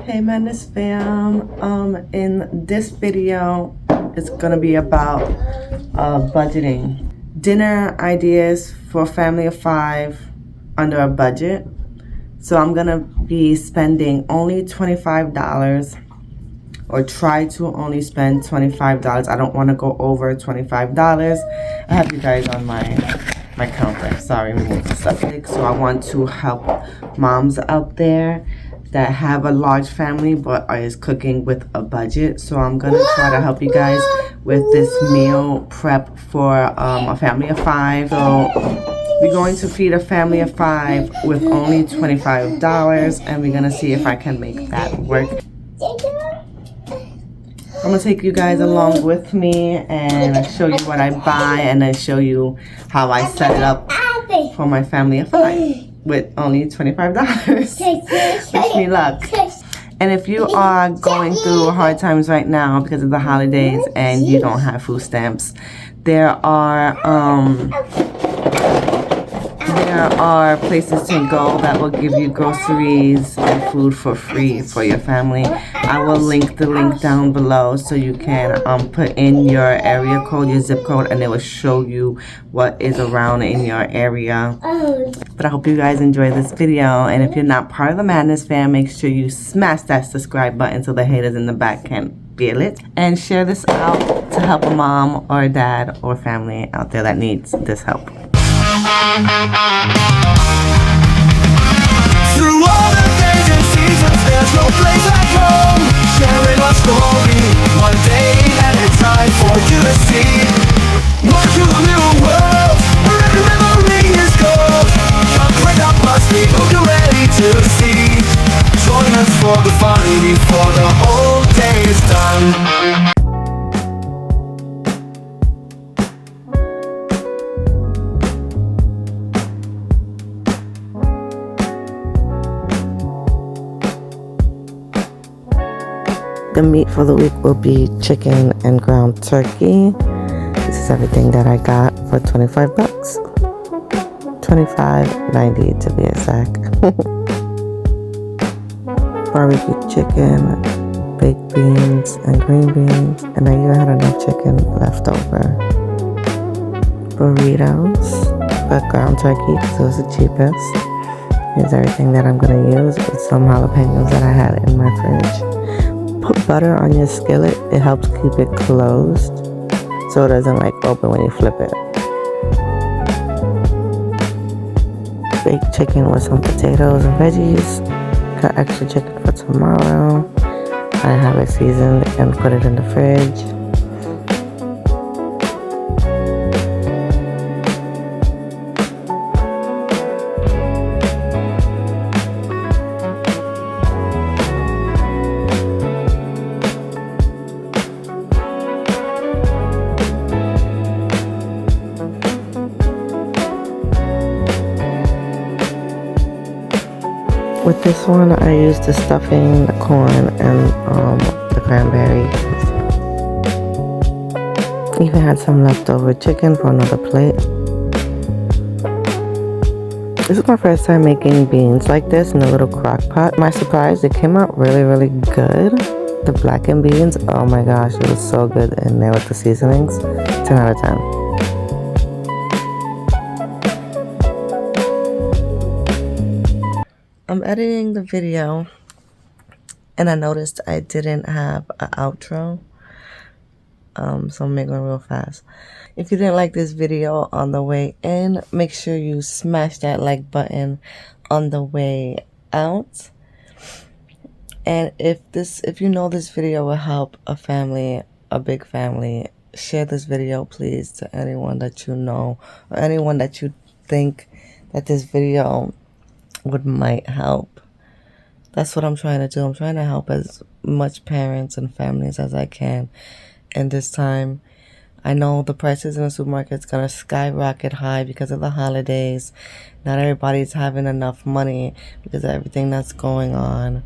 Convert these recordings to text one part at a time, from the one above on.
Hey Madness fam, in this video it's gonna be about budgeting. Dinner ideas for a family of 5 under a budget. So I'm gonna be spending only $25 or try to only spend $25. I don't want to go over $25. I have you guys on my counter. Sorry, remove the subject. So I want to help moms out there that have a large family but is cooking with a budget. So I'm gonna try to help you guys with this meal prep for a family of 5. So we're going to feed a family of 5 with only $25, and we're gonna see if I can make that work. I'm gonna take you guys along with me and show you what I buy, and then show you how I set it up for my family of 5 with only $25. Wish me luck. And if you are going through hard times right now because of the holidays and you don't have food stamps, there are places to go that will give you groceries and food for free for your family. I will link the link down below so you can put in your area code, your zip code, and it will show you what is around in your area. But I hope you guys enjoy this video, and if you're not part of the Madness fam, make sure you smash that subscribe button so the haters in the back can feel it, and share this out to help a mom or a dad or family out there that needs this help. Through all the days and seasons, there's no place like home. Sharing our story, one day at a time for you to see. Walk to a new world, where every memory is gold. Come break up my sleep, hope you're ready to see. Join us for the fun before the whole day is done. The meat for the week will be chicken and ground turkey. This is everything that I got for $25. $25.90 to be exact. Barbecue chicken, baked beans, and green beans. And I even had enough chicken left over. Burritos, but ground turkey because it was the cheapest. Here's everything that I'm going to use with some jalapenos that I had in my fridge. Put butter on your skillet. It helps keep it closed so it doesn't like open when you flip it. Baked chicken with some potatoes and veggies. Got extra chicken for tomorrow. I have it seasoned and put it in the fridge. With this one, I used the stuffing, the corn, and the cranberry. Even had some leftover chicken for another plate. This is my first time making beans like this in a little crock pot. To my surprise, it came out really, really good. The blackened beans, oh my gosh, it was so good in there with the seasonings. 10 out of 10. I'm editing the video and I noticed I didn't have an outro, so I'm making it real fast. If you didn't like this video on the way in, make sure you smash that like button on the way out. And if you know this video will help a family, a big family, share this video please to anyone that you know or anyone that you think that this video might help. That's what I'm trying to do. I'm trying to help as much parents and families as I can. And this time, I know the prices in the supermarket's gonna skyrocket high because of the holidays. Not everybody's having enough money because of everything that's going on.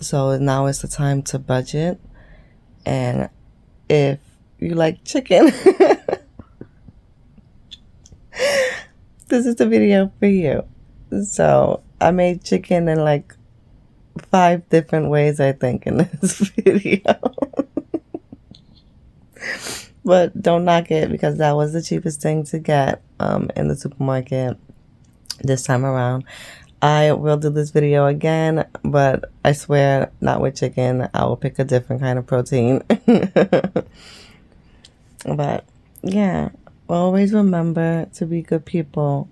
So now is the time to budget. And if you like chicken, this is the video for you. So I made chicken in like 5 different ways, I think, in this video. But don't knock it, because that was the cheapest thing to get in the supermarket this time around. I will do this video again, but I swear, not with chicken. I will pick a different kind of protein. But yeah, always remember to be good people,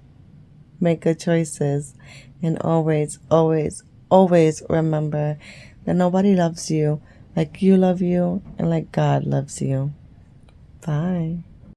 make good choices, and always, always, always remember that nobody loves you like you love you and like God loves you. Bye.